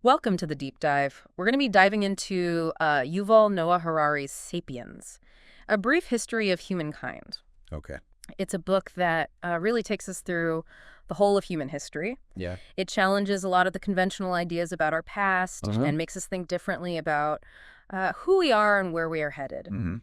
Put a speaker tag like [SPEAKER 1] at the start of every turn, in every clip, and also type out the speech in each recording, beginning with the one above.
[SPEAKER 1] Welcome to the deep dive. We're going to be diving into Yuval Noah Harari's Sapiens, A Brief History of Humankind.
[SPEAKER 2] Okay.
[SPEAKER 1] It's a book that really takes us through the whole of human history.
[SPEAKER 2] Yeah.
[SPEAKER 1] It challenges a lot of the conventional ideas about our past
[SPEAKER 2] Uh-huh.
[SPEAKER 1] and makes us think differently about who we are and where we are headed.
[SPEAKER 2] Mm-hmm.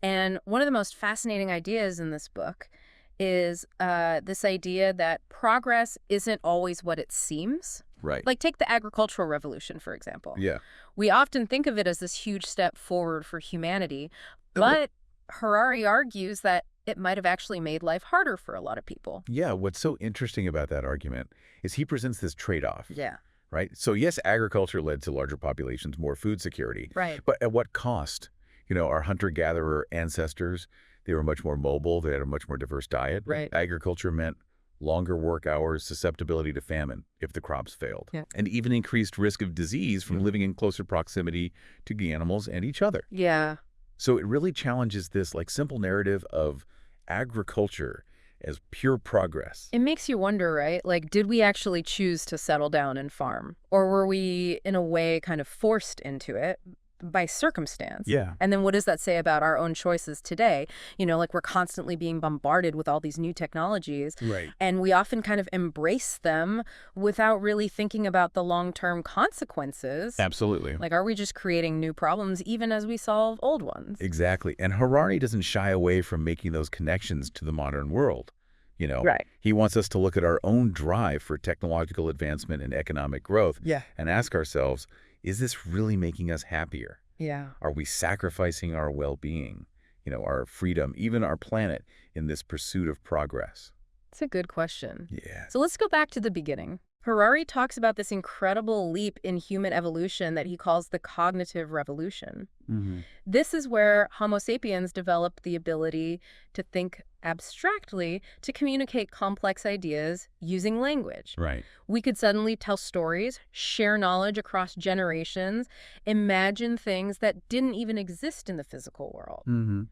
[SPEAKER 1] And one of the most fascinating ideas in this book is this idea that progress isn't always what it seems.
[SPEAKER 2] Right.
[SPEAKER 1] Like, take the agricultural revolution, for example.
[SPEAKER 2] Yeah.
[SPEAKER 1] We often think of it as this huge step forward for humanity,
[SPEAKER 2] Uh,
[SPEAKER 1] but Harari argues that it might have actually made life harder for a lot of people.
[SPEAKER 2] Yeah. What's so interesting about that argument is he presents this trade-off,
[SPEAKER 1] Yeah,
[SPEAKER 2] right? So yes, agriculture led to larger populations, more food security,
[SPEAKER 1] right.
[SPEAKER 2] but at what cost? Our hunter-gatherer ancestors, they were much more mobile. They had a much more diverse diet.
[SPEAKER 1] Right.
[SPEAKER 2] Agriculture meant longer work hours, susceptibility to famine if the crops failed,
[SPEAKER 1] Yeah.
[SPEAKER 2] and even increased risk of disease from living in closer proximity to the animals and each other.
[SPEAKER 1] Yeah,
[SPEAKER 2] So it really challenges this simple narrative of agriculture as pure progress.
[SPEAKER 1] it makes you wonder, right? Like, did we actually choose to settle down and farm? Or were we, in a way, kind of forced into it by circumstance?
[SPEAKER 2] Yeah.
[SPEAKER 1] And then what does that say about our own choices today? Like we're constantly being bombarded with all these new technologies.
[SPEAKER 2] Right.
[SPEAKER 1] And we often kind of embrace them without really thinking about the long-term consequences.
[SPEAKER 2] Absolutely.
[SPEAKER 1] Like, are we just creating new problems even as we solve old ones?
[SPEAKER 2] Exactly. And Harari doesn't shy away from making those connections to the modern world.
[SPEAKER 1] Right.
[SPEAKER 2] He wants us to look at our own drive for technological advancement and economic growth
[SPEAKER 1] Yeah.
[SPEAKER 2] and ask ourselves, is this really making us happier?
[SPEAKER 1] Yeah.
[SPEAKER 2] Are we sacrificing our well-being, our freedom, even our planet in this pursuit of progress?
[SPEAKER 1] It's a good question.
[SPEAKER 2] Yeah.
[SPEAKER 1] So let's go back to the beginning. Harari talks about this incredible leap in human evolution that he calls the cognitive revolution.
[SPEAKER 2] Mm-hmm.
[SPEAKER 1] This is where Homo sapiens developed the ability to think abstractly, to communicate complex ideas using language.
[SPEAKER 2] Right.
[SPEAKER 1] We could suddenly tell stories, share knowledge across generations, imagine things that didn't even exist in the physical world.
[SPEAKER 2] Mm-hmm.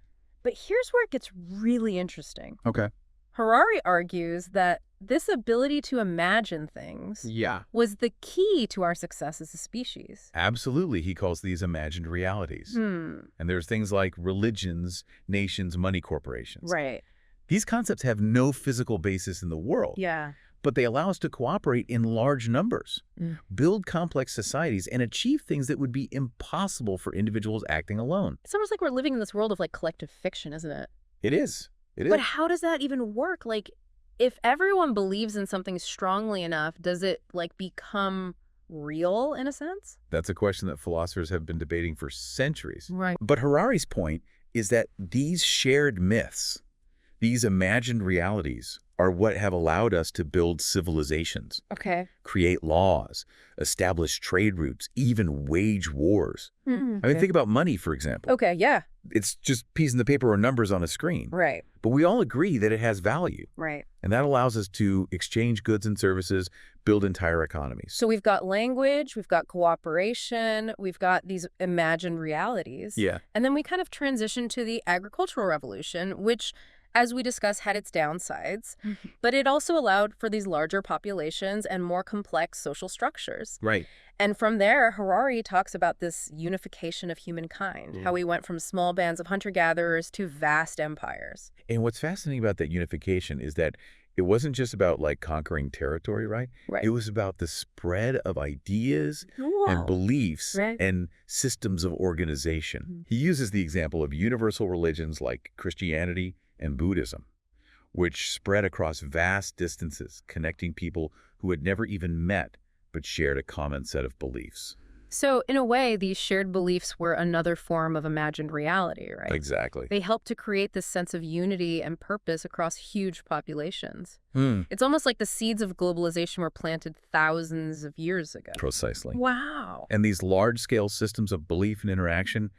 [SPEAKER 1] But here's where it gets really interesting.
[SPEAKER 2] Okay.
[SPEAKER 1] Harari argues that this ability to imagine things
[SPEAKER 2] Yeah.
[SPEAKER 1] was the key to our success as a species.
[SPEAKER 2] Absolutely. He calls these imagined realities. And there's things like religions, nations, money corporations.
[SPEAKER 1] Right.
[SPEAKER 2] These concepts have no physical basis in the world,
[SPEAKER 1] Yeah.
[SPEAKER 2] but they allow us to cooperate in large numbers, build complex societies, and achieve things that would be impossible for individuals acting alone.
[SPEAKER 1] It's almost like we're living in this world of collective fiction, isn't it?
[SPEAKER 2] It is. It is.
[SPEAKER 1] But how does that even work? Like, if everyone believes in something strongly enough, does it become real in a sense?
[SPEAKER 2] That's a question that philosophers have been debating for centuries.
[SPEAKER 1] Right.
[SPEAKER 2] But Harari's point is that these shared myths, these imagined realities, are what have allowed us to build civilizations,
[SPEAKER 1] Okay.
[SPEAKER 2] create laws, establish trade routes, even wage wars.
[SPEAKER 1] Mm-hmm.
[SPEAKER 2] I mean, think about money, for example.
[SPEAKER 1] Okay, yeah.
[SPEAKER 2] It's just piece in the paper or numbers on a screen.
[SPEAKER 1] Right.
[SPEAKER 2] But we all agree that it has value.
[SPEAKER 1] Right.
[SPEAKER 2] And that allows us to exchange goods and services, build entire economies.
[SPEAKER 1] So we've got language, we've got cooperation, we've got these imagined realities.
[SPEAKER 2] Yeah.
[SPEAKER 1] And then we kind of transition to the agricultural revolution, which, as we discussed, had its downsides, but it also allowed for these larger populations and more complex social structures.
[SPEAKER 2] Right.
[SPEAKER 1] And from there, Harari talks about this unification of humankind, how we went from small bands of hunter-gatherers to vast empires.
[SPEAKER 2] And what's fascinating about that unification is that it wasn't just about conquering territory, right?
[SPEAKER 1] Right.
[SPEAKER 2] It was about the spread of ideas
[SPEAKER 1] Wow.
[SPEAKER 2] and beliefs
[SPEAKER 1] Right.
[SPEAKER 2] and systems of organization. He uses the example of universal religions like Christianity and Buddhism, which spread across vast distances, connecting people who had never even met but shared a common set of beliefs.
[SPEAKER 1] So, in a way, these shared beliefs were another form of imagined reality, right?
[SPEAKER 2] Exactly.
[SPEAKER 1] They helped to create this sense of unity and purpose across huge populations.
[SPEAKER 2] Hmm.
[SPEAKER 1] It's almost like the seeds of globalization were planted thousands of years ago.
[SPEAKER 2] Precisely.
[SPEAKER 1] Wow.
[SPEAKER 2] And these large-scale systems of belief and interaction,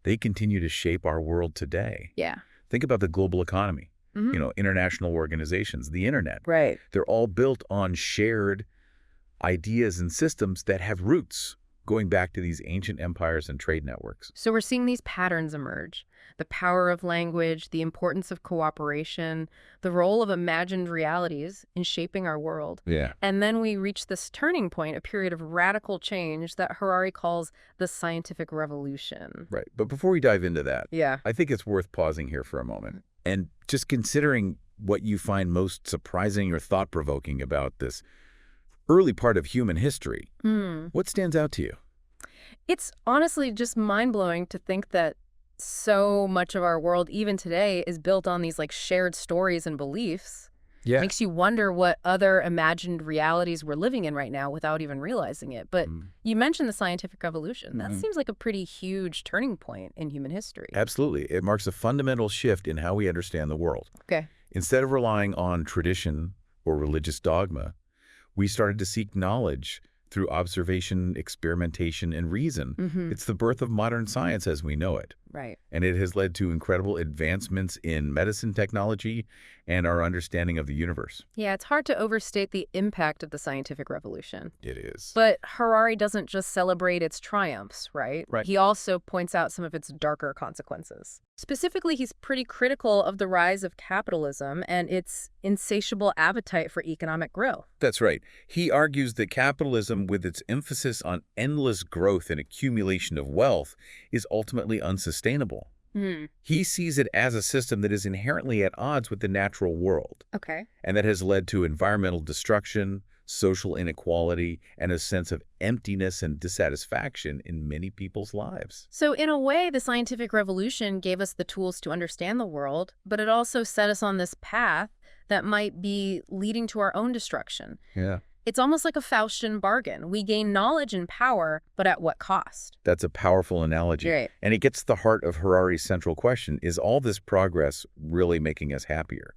[SPEAKER 2] they continue to shape our world today.
[SPEAKER 1] Yeah.
[SPEAKER 2] Think about the global economy,
[SPEAKER 1] Mhm.
[SPEAKER 2] International organizations, the internet.
[SPEAKER 1] Right.
[SPEAKER 2] They're all built on shared ideas and systems that have roots going back to these ancient empires and trade networks.
[SPEAKER 1] So we're seeing these patterns emerge. The power of language, the importance of cooperation, the role of imagined realities in shaping our world.
[SPEAKER 2] Yeah.
[SPEAKER 1] And then we reach this turning point, a period of radical change that Harari calls the scientific revolution.
[SPEAKER 2] Right. But before we dive into that,
[SPEAKER 1] Yeah.
[SPEAKER 2] I think it's worth pausing here for a moment and just considering what you find most surprising or thought-provoking about this early part of human history. What stands out to you?
[SPEAKER 1] It's honestly just mind-blowing to think that so much of our world, even today, is built on these shared stories and beliefs.
[SPEAKER 2] Yeah.
[SPEAKER 1] Makes you wonder what other imagined realities we're living in right now without even realizing it. But you mentioned the scientific revolution. That seems like a pretty huge turning point in human history.
[SPEAKER 2] Absolutely. It marks a fundamental shift in how we understand the world.
[SPEAKER 1] Okay.
[SPEAKER 2] Instead of relying on tradition or religious dogma, we started to seek knowledge through observation, experimentation, and reason. It's the birth of modern science as we know it.
[SPEAKER 1] Right.
[SPEAKER 2] And it has led to incredible advancements in medicine technology and our understanding of the universe.
[SPEAKER 1] Yeah, it's hard to overstate the impact of the scientific revolution.
[SPEAKER 2] It is.
[SPEAKER 1] But Harari doesn't just celebrate its triumphs, right?
[SPEAKER 2] Right.
[SPEAKER 1] He also points out some of its darker consequences. Specifically, he's pretty critical of the rise of capitalism and its insatiable appetite for economic growth.
[SPEAKER 2] That's right. He argues that capitalism, with its emphasis on endless growth and accumulation of wealth, is ultimately unsustainable. He sees it as a system that is inherently at odds with the natural world,
[SPEAKER 1] Okay.
[SPEAKER 2] and that has led to environmental destruction, social inequality, and a sense of emptiness and dissatisfaction in many people's lives.
[SPEAKER 1] So in a way, the scientific revolution gave us the tools to understand the world, but it also set us on this path that might be leading to our own destruction.
[SPEAKER 2] Yeah.
[SPEAKER 1] It's almost like a Faustian bargain. We gain knowledge and power, but at what cost?
[SPEAKER 2] That's a powerful analogy.
[SPEAKER 1] Right.
[SPEAKER 2] And it gets to the heart of Harari's central question: is all this progress really making us happier?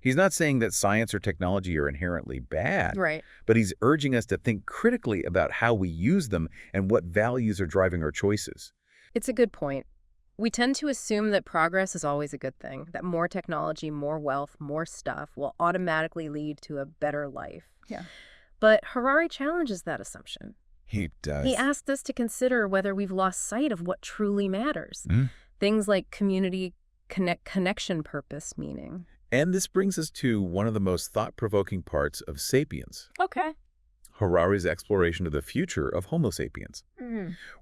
[SPEAKER 2] He's not saying that science or technology are inherently bad,
[SPEAKER 1] Right.
[SPEAKER 2] but he's urging us to think critically about how we use them and what values are driving our choices.
[SPEAKER 1] It's a good point. We tend to assume that progress is always a good thing, that more technology, more wealth, more stuff will automatically lead to a better life.
[SPEAKER 2] Yeah.
[SPEAKER 1] But Harari challenges that assumption.
[SPEAKER 2] He does.
[SPEAKER 1] He asked us to consider whether we've lost sight of what truly matters. Things like community, connection, purpose, meaning.
[SPEAKER 2] And this brings us to one of the most thought-provoking parts of Sapiens,
[SPEAKER 1] Okay.
[SPEAKER 2] Harari's exploration of the future of Homo sapiens.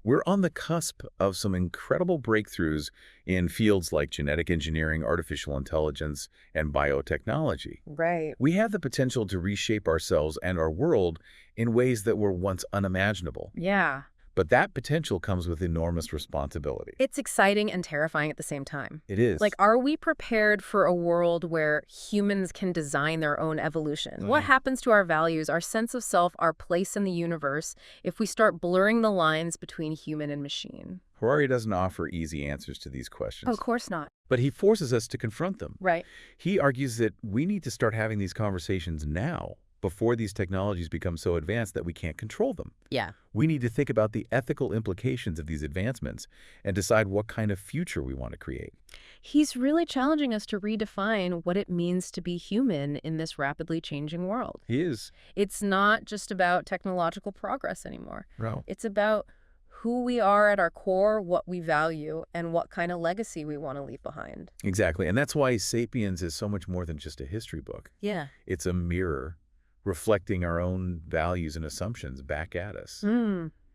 [SPEAKER 2] We're on the cusp of some incredible breakthroughs in fields like genetic engineering, artificial intelligence, and biotechnology.
[SPEAKER 1] Right.
[SPEAKER 2] We have the potential to reshape ourselves and our world in ways that were once unimaginable.
[SPEAKER 1] Yeah.
[SPEAKER 2] But that potential comes with enormous responsibility.
[SPEAKER 1] It's exciting and terrifying at the same time.
[SPEAKER 2] It is.
[SPEAKER 1] Are we prepared for a world where humans can design their own evolution? What happens to our values, our sense of self, our place in the universe, if we start blurring the lines between human and machine?
[SPEAKER 2] Harari doesn't offer easy answers to these questions.
[SPEAKER 1] Of course not.
[SPEAKER 2] But he forces us to confront them.
[SPEAKER 1] Right.
[SPEAKER 2] He argues that we need to start having these conversations now, before these technologies become so advanced that we can't control them.
[SPEAKER 1] Yeah.
[SPEAKER 2] We need to think about the ethical implications of these advancements and decide what kind of future we want to create.
[SPEAKER 1] He's really challenging us to redefine what it means to be human in this rapidly changing world.
[SPEAKER 2] He is.
[SPEAKER 1] It's not just about technological progress anymore.
[SPEAKER 2] No.
[SPEAKER 1] It's about who we are at our core, what we value, and what kind of legacy we want to leave behind.
[SPEAKER 2] Exactly. And that's why Sapiens is so much more than just a history book.
[SPEAKER 1] Yeah.
[SPEAKER 2] It's a mirror reflecting our own values and assumptions back at us.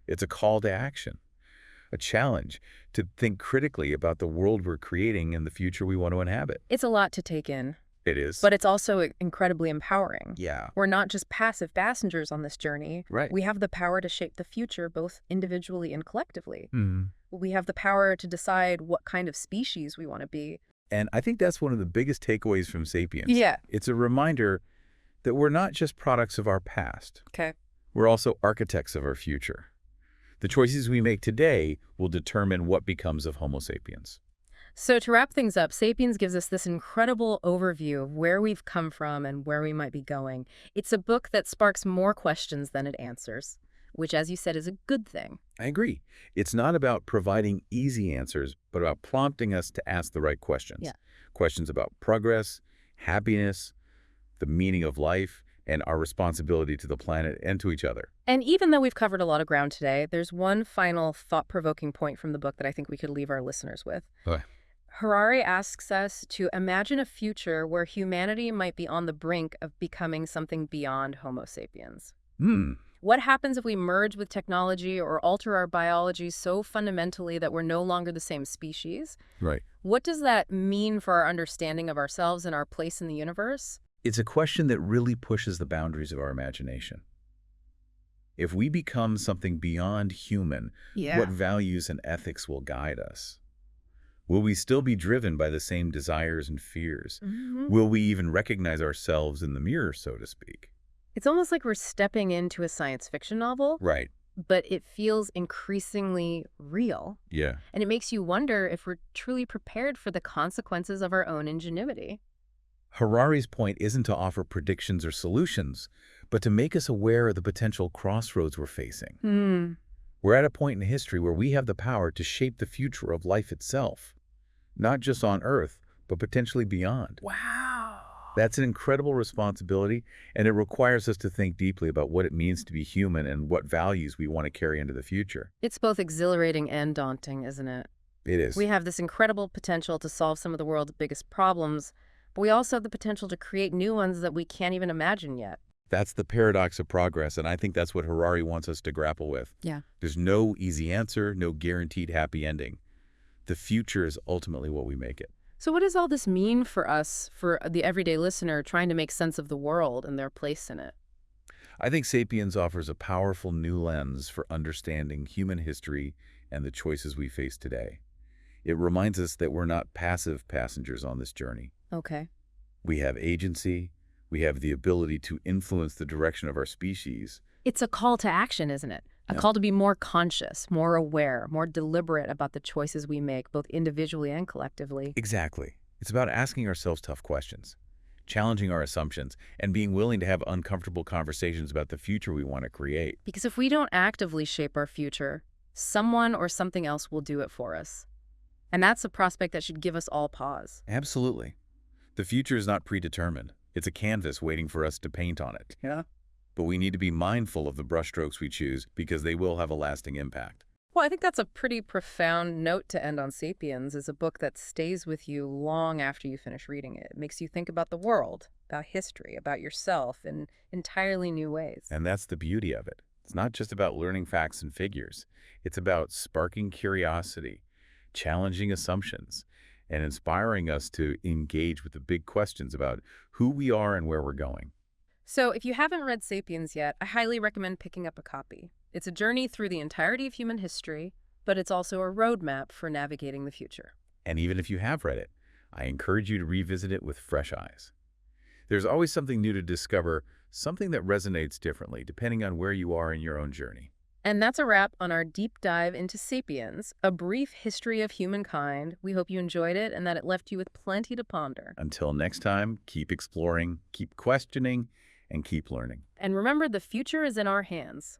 [SPEAKER 2] It's a call to action, a challenge to think critically about the world we're creating and the future we want to inhabit.
[SPEAKER 1] It's a lot to take in.
[SPEAKER 2] It is.
[SPEAKER 1] But it's also incredibly empowering.
[SPEAKER 2] Yeah.
[SPEAKER 1] We're not just passive passengers on this journey.
[SPEAKER 2] Right.
[SPEAKER 1] We have the power to shape the future both individually and collectively.
[SPEAKER 2] Mm-hmm.
[SPEAKER 1] We have the power to decide what kind of species we want to be.
[SPEAKER 2] And I think that's one of the biggest takeaways from Sapiens.
[SPEAKER 1] Yeah.
[SPEAKER 2] It's a reminder that we're not just products of our past.
[SPEAKER 1] Okay.
[SPEAKER 2] We're also architects of our future. The choices we make today will determine what becomes of Homo sapiens.
[SPEAKER 1] So to wrap things up, Sapiens gives us this incredible overview of where we've come from and where we might be going. It's a book that sparks more questions than it answers, which, as you said, is a good thing.
[SPEAKER 2] I agree. It's not about providing easy answers, but about prompting us to ask the right questions.
[SPEAKER 1] Yeah.
[SPEAKER 2] Questions about progress, happiness, the meaning of life, and our responsibility to the planet and to each other.
[SPEAKER 1] And even though we've covered a lot of ground today, there's one final thought-provoking point from the book that I think we could leave our listeners with.
[SPEAKER 2] Okay.
[SPEAKER 1] Harari asks us to imagine a future where humanity might be on the brink of becoming something beyond Homo sapiens.
[SPEAKER 2] Hmm.
[SPEAKER 1] What happens if we merge with technology or alter our biology so fundamentally that we're no longer the same species?
[SPEAKER 2] Right.
[SPEAKER 1] What does that mean for our understanding of ourselves and our place in the universe?
[SPEAKER 2] It's a question that really pushes the boundaries of our imagination. If we become something beyond human, what values and ethics will guide us? Will we still be driven by the same desires and fears? Will we even recognize ourselves in the mirror, so to speak?
[SPEAKER 1] It's almost like we're stepping into a science fiction novel,
[SPEAKER 2] Right.
[SPEAKER 1] but it feels increasingly real.
[SPEAKER 2] Yeah.
[SPEAKER 1] And it makes you wonder if we're truly prepared for the consequences of our own ingenuity.
[SPEAKER 2] Harari's point isn't to offer predictions or solutions, but to make us aware of the potential crossroads we're facing. We're at a point in history where we have the power to shape the future of life itself, not just on Earth, but potentially beyond.
[SPEAKER 1] Wow.
[SPEAKER 2] That's an incredible responsibility, and it requires us to think deeply about what it means to be human and what values we want to carry into the future.
[SPEAKER 1] It's both exhilarating and daunting, isn't it?
[SPEAKER 2] It is.
[SPEAKER 1] We have this incredible potential to solve some of the world's biggest problems, but we also have the potential to create new ones that we can't even imagine yet.
[SPEAKER 2] That's the paradox of progress, and I think that's what Harari wants us to grapple with.
[SPEAKER 1] Yeah.
[SPEAKER 2] There's no easy answer, no guaranteed happy ending. The future is ultimately what we make it.
[SPEAKER 1] So what does all this mean for us, for the everyday listener trying to make sense of the world and their place in it?
[SPEAKER 2] I think Sapiens offers a powerful new lens for understanding human history and the choices we face today. It reminds us that we're not passive passengers on this journey.
[SPEAKER 1] Okay.
[SPEAKER 2] We have agency, we have the ability to influence the direction of our species.
[SPEAKER 1] It's a call to action, isn't it? A
[SPEAKER 2] Yeah.
[SPEAKER 1] call to be more conscious, more aware, more deliberate about the choices we make, both individually and collectively.
[SPEAKER 2] Exactly. It's about asking ourselves tough questions, challenging our assumptions, and being willing to have uncomfortable conversations about the future we want to create.
[SPEAKER 1] Because if we don't actively shape our future, someone or something else will do it for us. And that's a prospect that should give us all pause.
[SPEAKER 2] Absolutely. The future is not predetermined. It's a canvas waiting for us to paint on it.
[SPEAKER 1] Yeah.
[SPEAKER 2] But we need to be mindful of the brushstrokes we choose because they will have a lasting impact.
[SPEAKER 1] Well, I think that's a pretty profound note to end on. Sapiens is a book that stays with you long after you finish reading it. It makes you think about the world, about history, about yourself in entirely new ways.
[SPEAKER 2] And that's the beauty of it. It's not just about learning facts and figures. It's about sparking curiosity, challenging assumptions, and inspiring us to engage with the big questions about who we are and where we're going.
[SPEAKER 1] So if you haven't read Sapiens yet, I highly recommend picking up a copy. It's a journey through the entirety of human history, but it's also a roadmap for navigating the future.
[SPEAKER 2] And even if you have read it, I encourage you to revisit it with fresh eyes. There's always something new to discover, something that resonates differently depending on where you are in your own journey.
[SPEAKER 1] And that's a wrap on our deep dive into Sapiens, a brief history of humankind. We hope you enjoyed it and that it left you with plenty to ponder.
[SPEAKER 2] Until next time, keep exploring, keep questioning, and keep learning.
[SPEAKER 1] And remember, the future is in our hands.